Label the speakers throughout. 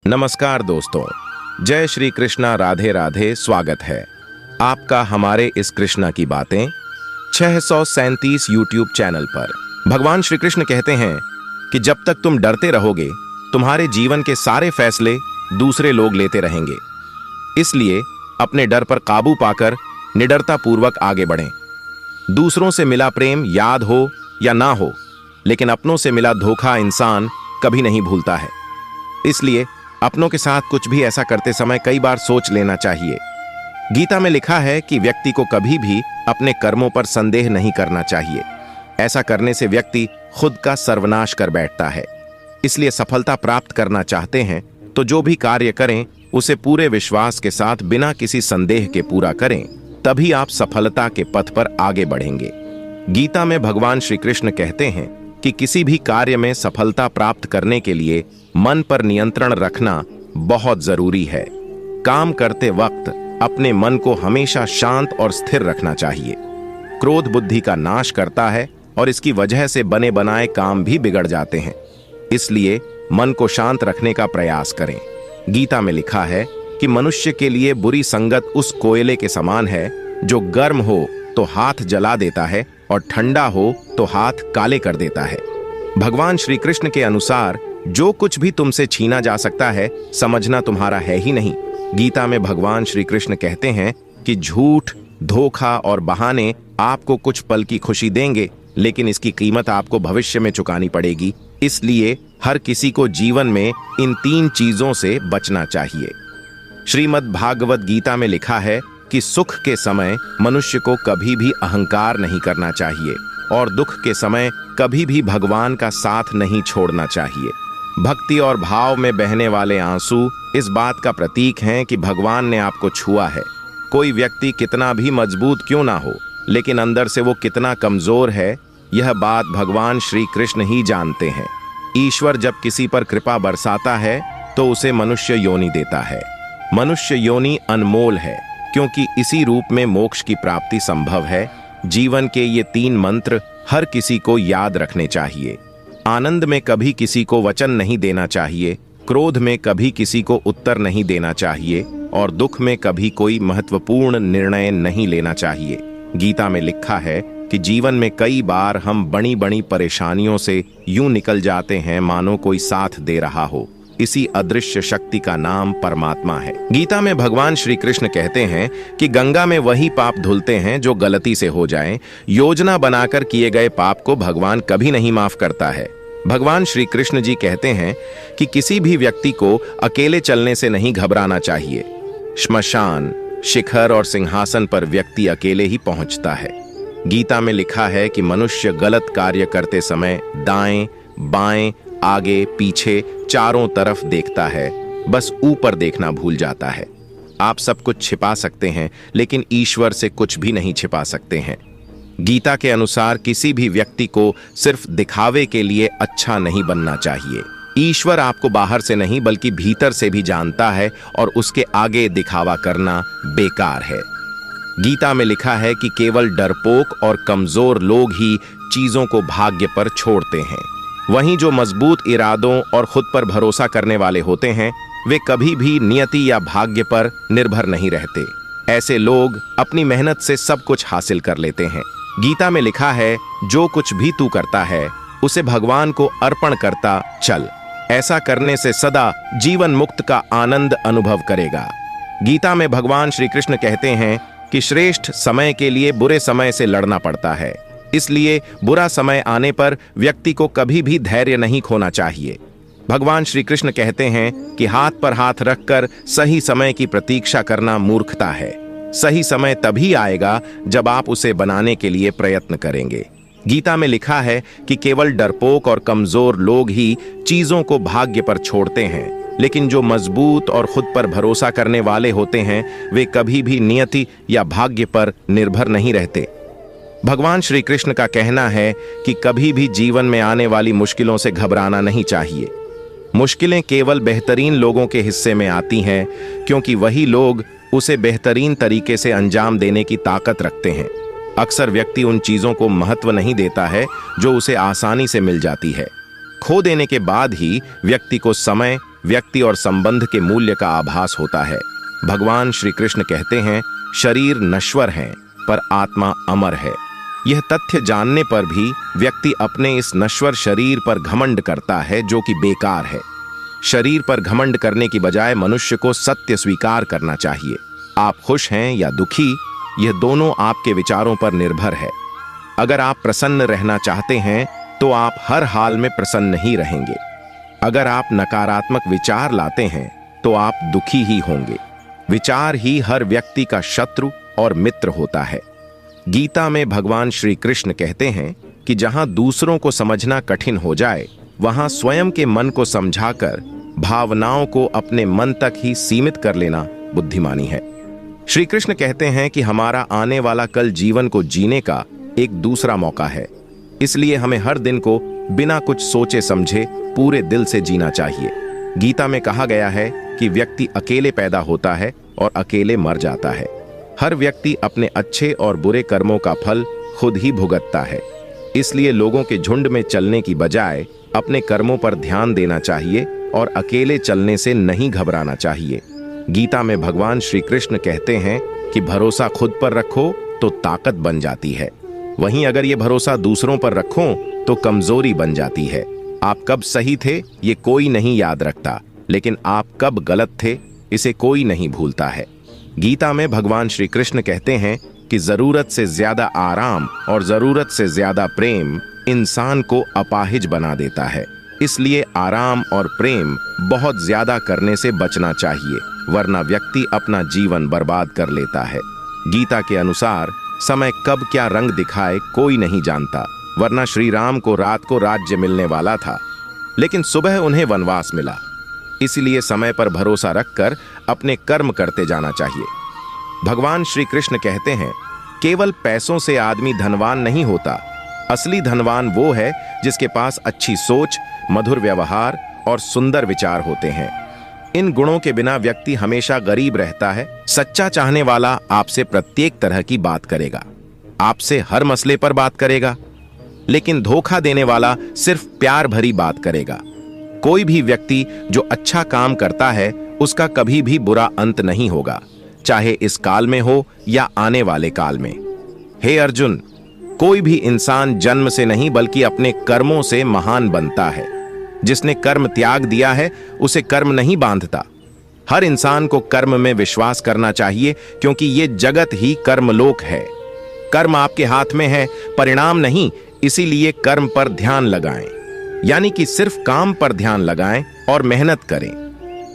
Speaker 1: नमस्कार दोस्तों, जय श्री कृष्णा, राधे राधे। स्वागत है आपका हमारे इस कृष्णा की बातें 637 यूट्यूब चैनल पर। भगवान श्री कृष्ण कहते हैं कि जब तक तुम डरते रहोगे तुम्हारे जीवन के सारे फैसले दूसरे लोग लेते रहेंगे। इसलिए अपने डर पर काबू पाकर निडरता पूर्वक आगे बढ़ें। दूसरों से मिला प्रेम याद हो या ना हो, लेकिन अपनों से मिला धोखा इंसान कभी नहीं भूलता है। इसलिए अपनों के साथ कुछ भी ऐसा करते समय कई बार सोच लेना चाहिए। गीता में लिखा है कि व्यक्ति को कभी भी अपने कर्मों पर संदेह नहीं करना चाहिए। ऐसा करने से व्यक्ति खुद का सर्वनाश कर बैठता है। इसलिए सफलता प्राप्त करना चाहते हैं तो जो भी कार्य करें उसे पूरे विश्वास के साथ बिना किसी संदेह के पूरा करें, तभी आप सफलता के पथ पर आगे बढ़ेंगे। गीता में भगवान श्री कृष्ण कहते हैं कि किसी भी कार्य में सफलता प्राप्त करने के लिए मन पर नियंत्रण रखना बहुत जरूरी है। काम करते वक्त अपने मन को हमेशा शांत और स्थिर रखना चाहिए। क्रोध बुद्धि का नाश करता है और इसकी वजह से बने बनाए काम भी बिगड़ जाते हैं। इसलिए मन को शांत रखने का प्रयास करें। गीता में लिखा है कि मनुष्य के लिए बुरी संगत उस कोयले के समान है जो गर्म हो तो हाथ जला देता है और ठंडा हो तो हाथ काले कर देता है। भगवान श्री कृष्ण के अनुसार जो कुछ भी तुमसे छीना जा सकता है समझना तुम्हारा है ही नहीं। गीता में भगवान श्री कृष्ण कहते हैं कि झूठ, धोखा और बहाने आपको कुछ पल की खुशी देंगे, लेकिन इसकी कीमत आपको भविष्य में चुकानी पड़ेगी। इसलिए हर किसी को जीवन में इन 3 चीजों से बचना चाहिए। श्रीमद् भागवत गीता में लिखा है कि सुख के समय मनुष्य को कभी भी अहंकार नहीं करना चाहिए और दुख के समय कभी भी भगवान का साथ नहीं छोड़ना चाहिए। भक्ति और भाव में बहने वाले आंसू इस बात का प्रतीक हैं कि भगवान ने आपको छुआ है। कोई व्यक्ति कितना भी मजबूत क्यों ना हो, लेकिन अंदर से वो कितना कमजोर है, यह बात भगवान श्री कृष्ण ही जानते हैं। ईश्वर जब किसी पर कृपा बरसाता है तो उसे मनुष्य योनि देता है। मनुष्य योनि अनमोल है क्योंकि इसी रूप में मोक्ष की प्राप्ति संभव है। जीवन के ये 3 मंत्र हर किसी को याद रखने चाहिए। आनंद में कभी किसी को वचन नहीं देना चाहिए, क्रोध में कभी किसी को उत्तर नहीं देना चाहिए और दुख में कभी कोई महत्वपूर्ण निर्णय नहीं लेना चाहिए। गीता में लिखा है कि जीवन में कई बार हम बड़ी बड़ी परेशानियों से यूं निकल जाते हैं मानो कोई साथ दे रहा हो। इसी अदृश्य शक्ति का नाम परमात्मा है। गीता में भगवान श्री कृष्ण कहते हैं कि गंगा में वही पाप धुलते हैं जो गलती से हो जाएं। योजना बनाकर किए गए पाप को भगवान कभी नहीं माफ करता है। भगवान श्री कृष्ण जी कहते हैं कि किसी भी व्यक्ति को अकेले चलने से नहीं घबराना चाहिए। श्मशान, शिखर और सिंहासन पर व्यक्ति अकेले ही पहुंचता है। गीता में लिखा है कि मनुष्य गलत कार्य करते समय दाएं, बाएं, आगे, पीछे, चारों तरफ देखता है, बस ऊपर देखना भूल जाता है। आप सब कुछ छिपा सकते हैं, लेकिन ईश्वर से कुछ भी नहीं छिपा सकते हैं। गीता के अनुसार किसी भी व्यक्ति को सिर्फ दिखावे के लिए अच्छा नहीं बनना चाहिए। ईश्वर आपको बाहर से नहीं बल्कि भीतर से भी जानता है और उसके आगे दिखावा करना बेकार है। गीता में लिखा है कि केवल डरपोक और कमजोर लोग ही चीजों को भाग्य पर छोड़ते हैं। वहीं जो मजबूत इरादों और खुद पर भरोसा करने वाले होते हैं वे कभी भी नियति या भाग्य पर निर्भर नहीं रहते। ऐसे लोग अपनी मेहनत से सब कुछ हासिल कर लेते हैं। गीता में लिखा है, जो कुछ भी तू करता है उसे भगवान को अर्पण करता चल। ऐसा करने से सदा जीवन मुक्त का आनंद अनुभव करेगा। गीता में भगवान श्री कृष्ण कहते हैं कि श्रेष्ठ समय के लिए बुरे समय से लड़ना पड़ता है। इसलिए बुरा समय आने पर व्यक्ति को कभी भी धैर्य नहीं खोना चाहिए। भगवान श्री कृष्ण कहते हैं कि हाथ पर हाथ रखकर सही समय की प्रतीक्षा करना मूर्खता है। सही समय तभी आएगा जब आप उसे बनाने के लिए प्रयत्न करेंगे। गीता में लिखा है कि केवल डरपोक और कमजोर लोग ही चीजों को भाग्य पर छोड़ते हैं, लेकिन जो मजबूत और खुद पर भरोसा करने वाले होते हैं वे कभी भी नियति या भाग्य पर निर्भर नहीं रहते। भगवान श्री कृष्ण का कहना है कि कभी भी जीवन में आने वाली मुश्किलों से घबराना नहीं चाहिए। मुश्किलें केवल बेहतरीन लोगों के हिस्से में आती हैं क्योंकि वही लोग उसे बेहतरीन तरीके से अंजाम देने की ताकत रखते हैं। अक्सर व्यक्ति उन चीजों को महत्व नहीं देता है जो उसे आसानी से मिल जाती है। खो देने के बाद ही व्यक्ति को समय व्यक्ति और संबंध के मूल्य का आभास होता है। भगवान श्री कृष्ण कहते हैं, शरीर नश्वर है पर आत्मा अमर है। यह तथ्य जानने पर भी व्यक्ति अपने इस नश्वर शरीर पर घमंड करता है, जो कि बेकार है। शरीर पर घमंड करने की बजाय मनुष्य को सत्य स्वीकार करना चाहिए। आप खुश हैं या दुखी, यह दोनों आपके विचारों पर निर्भर है। अगर आप प्रसन्न रहना चाहते हैं तो आप हर हाल में प्रसन्न ही रहेंगे। अगर आप नकारात्मक विचार लाते हैं तो आप दुखी ही होंगे। विचार ही हर व्यक्ति का शत्रु और मित्र होता है। गीता में भगवान श्री कृष्ण कहते हैं कि जहां दूसरों को समझना कठिन हो जाए, वहां स्वयं के मन को समझाकर भावनाओं को अपने मन तक ही सीमित कर लेना बुद्धिमानी है। श्री कृष्ण कहते हैं कि हमारा आने वाला कल जीवन को जीने का एक दूसरा मौका है, इसलिए हमें हर दिन को बिना कुछ सोचे समझे पूरे दिल से जीना चाहिए। गीता में कहा गया है कि व्यक्ति अकेले पैदा होता है और अकेले मर जाता है। हर व्यक्ति अपने अच्छे और बुरे कर्मों का फल खुद ही भुगतता है। इसलिए लोगों के झुंड में चलने की बजाय अपने कर्मों पर ध्यान देना चाहिए और अकेले चलने से नहीं घबराना चाहिए। गीता में भगवान श्री कृष्ण कहते हैं कि भरोसा खुद पर रखो तो ताकत बन जाती है, वहीं अगर ये भरोसा दूसरों पर रखो तो कमजोरी बन जाती है। आप कब सही थे ये कोई नहीं याद रखता, लेकिन आप कब गलत थे इसे कोई नहीं भूलता है। गीता में भगवान श्री कृष्ण कहते हैं कि जरूरत से ज्यादा आराम और जरूरत से ज्यादा प्रेम इंसान को अपाहिज बना देता है। इसलिए आराम और प्रेम बहुत ज्यादा करने से बचना चाहिए, वरना व्यक्ति अपना जीवन बर्बाद कर लेता है। गीता के अनुसार समय कब क्या रंग दिखाए कोई नहीं जानता, वरना श्री राम को रात को राज्य मिलने वाला था, लेकिन सुबह उन्हें वनवास मिला। इसलिए समय पर भरोसा रखकर अपने कर्म करते जाना चाहिए। भगवान श्री कृष्ण कहते हैं, केवल पैसों से आदमी धनवान नहीं होता, असली धनवान वो है जिसके पास अच्छी सोच, मधुर व्यवहार और सुंदर विचार होते हैं। इन गुणों के बिना व्यक्ति हमेशा गरीब रहता है। सच्चा चाहने वाला आपसे प्रत्येक तरह की बात करेगा, आपसे हर मसले पर बात करेगा, लेकिन धोखा देने वाला सिर्फ प्यार भरी बात करेगा। कोई भी व्यक्ति जो अच्छा काम करता है उसका कभी भी बुरा अंत नहीं होगा, चाहे इस काल में हो या आने वाले काल में। हे अर्जुन, कोई भी इंसान जन्म से नहीं बल्कि अपने कर्मों से महान बनता है। जिसने कर्म त्याग दिया है उसे कर्म नहीं बांधता। हर इंसान को कर्म में विश्वास करना चाहिए, क्योंकि ये जगत ही कर्मलोक है। कर्म आपके हाथ में है, परिणाम नहीं। इसीलिए कर्म पर ध्यान लगाएं, यानी कि सिर्फ काम पर ध्यान लगाएं और मेहनत करें।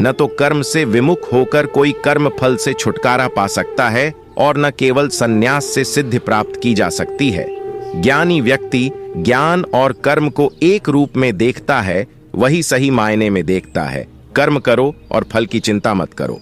Speaker 1: न तो कर्म से विमुख होकर कोई कर्म फल से छुटकारा पा सकता है और न केवल संन्यास से सिद्धि प्राप्त की जा सकती है। ज्ञानी व्यक्ति ज्ञान और कर्म को एक रूप में देखता है, वही सही मायने में देखता है। कर्म करो और फल की चिंता मत करो।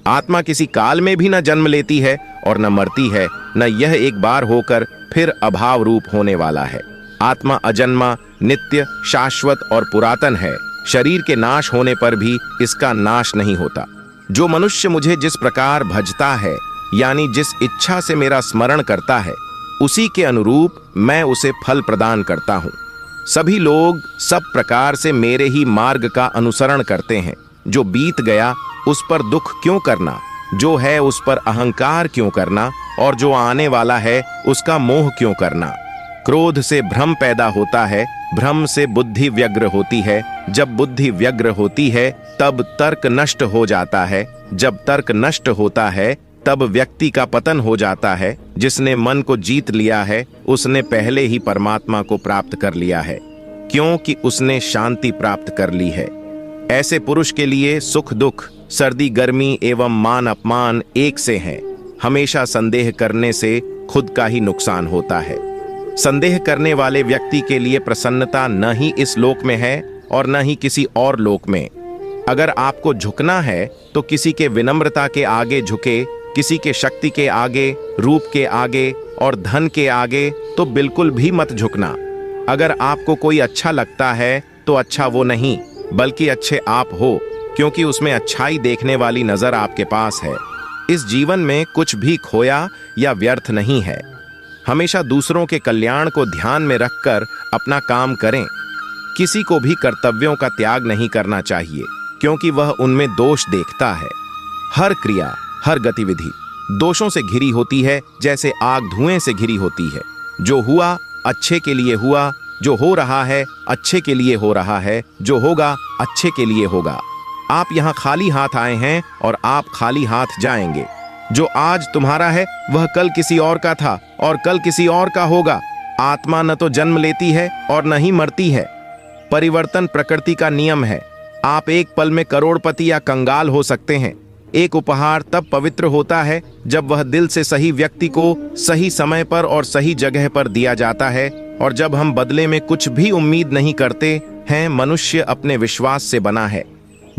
Speaker 1: आत्मा किसी काल में भी न जन्म लेती है और न मरती है, न यह एक बार होकर फिर अभाव रूप होने वाला है। आत्मा अजन्मा, नित्य, शाश्वत और पुरातन है। शरीर के नाश होने पर भी इसका नाश नहीं होता। जो मनुष्य मुझे जिस प्रकार भजता है, यानी जिस इच्छा से मेरा स्मरण करता है, उसी के अनुरूप मैं उसे फल प्रदान करता हूँ। सभी लोग सब प्रकार से मेरे ही मार्ग का अनुसरण करते हैं। जो बीत गया उस पर दुख क्यों करना, जो है उस पर अहंकार क्यों करना, और जो आने वाला है उसका मोह क्यों करना। क्रोध से भ्रम पैदा होता है, भ्रम से बुद्धि व्यग्र होती है। जब बुद्धि व्यग्र होती है तब तर्क नष्ट हो जाता है। जब तर्क नष्ट होता है तब व्यक्ति का पतन हो जाता है। जिसने मन को जीत लिया है उसने पहले ही परमात्मा को प्राप्त कर लिया है, क्योंकि उसने शांति प्राप्त कर ली है। ऐसे पुरुष के लिए सुख दुख, सर्दी गर्मी एवं मान अपमान एक से हैं। हमेशा संदेह करने से खुद का ही नुकसान होता है। संदेह करने वाले व्यक्ति के लिए प्रसन्नता न ही इस लोक में है और न ही किसी और लोक में। अगर आपको झुकना है तो किसी के विनम्रता के आगे झुके, किसी के शक्ति के आगे, रूप के आगे और धन के आगे तो बिल्कुल भी मत झुकना। अगर आपको कोई अच्छा लगता है तो अच्छा वो नहीं बल्कि अच्छे आप हो, क्योंकि उसमें अच्छाई देखने वाली नजर आपके पास है। इस जीवन में कुछ भी खोया या व्यर्थ नहीं है। हमेशा दूसरों के कल्याण को ध्यान में रखकर अपना काम करें। किसी को भी कर्तव्यों का त्याग नहीं करना चाहिए, क्योंकि वह उनमें दोष देखता है। हर क्रिया, हर गतिविधि दोषों से घिरी होती है, जैसे आग धुएं से घिरी होती है। जो हुआ अच्छे के लिए हुआ, जो हो रहा है अच्छे के लिए हो रहा है, जो होगा अच्छे के लिए होगा। आप यहाँ खाली हाथ आए हैं और आप खाली हाथ जाएंगे। जो आज तुम्हारा है वह कल किसी और का था और कल किसी और का होगा। आत्मा न तो जन्म लेती है और न ही मरती है। परिवर्तन प्रकृति का नियम है। आप एक पल में करोड़पति या कंगाल हो सकते हैं। एक उपहार तब पवित्र होता है जब वह दिल से सही व्यक्ति को सही समय पर और सही जगह पर दिया जाता है, और जब हम बदले में कुछ भी उम्मीद नहीं करते हैं। मनुष्य अपने विश्वास से बना है।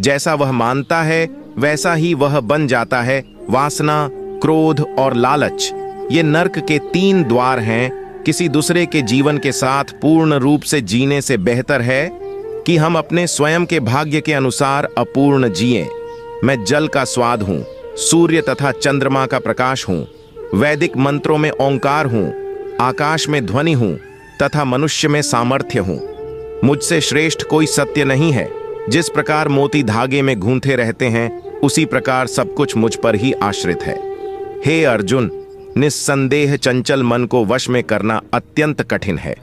Speaker 1: जैसा वह मानता है वैसा ही वह बन जाता है। वासना, क्रोध और लालच ये नर्क के 3 द्वार हैं। किसी दूसरे के जीवन के साथ पूर्ण रूप से जीने से बेहतर है कि हम अपने स्वयं के भाग्य के अनुसार अपूर्ण जिएं। मैं जल का स्वाद हूं, सूर्य तथा चंद्रमा का प्रकाश हूं, वैदिक मंत्रों में ओंकार हूं, आकाश में ध्वनि हूं तथा मनुष्य में सामर्थ्य हूं। मुझसे श्रेष्ठ कोई सत्य नहीं है। जिस प्रकार मोती धागे में गूंथे रहते हैं, उसी प्रकार सब कुछ मुझ पर ही आश्रित है। हे अर्जुन, निस्संदेह चंचल मन को वश में करना अत्यंत कठिन है,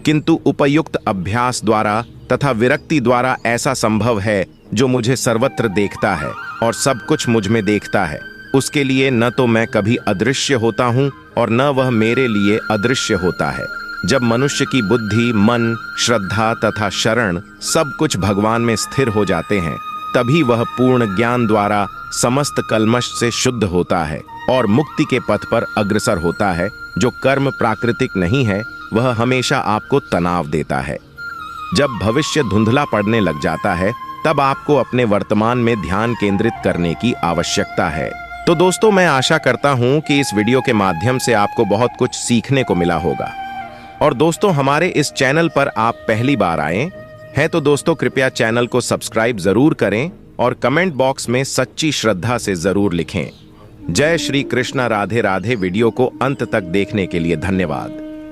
Speaker 1: किंतु उपयुक्त अभ्यास द्वारा तथा विरक्ति द्वारा ऐसा संभव है। जो मुझे सर्वत्र देखता है और सब कुछ मुझ में देखता है, उसके लिए न तो मैं कभी अदृश्य होता हूं और न वह मेरे लिए अदृश्य होता है। जब मनुष्य की बुद्धि, मन, श्रद्धा तथा शरण सब कुछ भगवान में स्थिर हो जाते हैं, तभी वह पूर्ण ज्ञान द्वारा समस्त कल्मश से शुद्ध होता है और मुक्ति के पथ पर अग्रसर होता है। जो कर्म प्राकृतिक नहीं है, वह हमेशा आपको तनाव देता है। जब भविष्य धुंधला पड़ने लग जाता है, तब आपको अपने वर्तमान में ध्यान केंद्रित करने की आवश्यकता है। तो दोस्तों, मैं आशा करता हूं कि इस वीडियो के माध्यम से आपको बहुत कुछ सीखने को मिला होगा। और दोस्तों, हमारे इस चैनल पर आप पहली बार आए हैं तो दोस्तों कृपया चैनल को सब्सक्राइब जरूर करें और कमेंट बॉक्स में सच्ची श्रद्धा से जरूर लिखें। जय श्री कृष्णा, राधे राधे। वीडियो को अंत तक देखने के लिए धन्यवाद।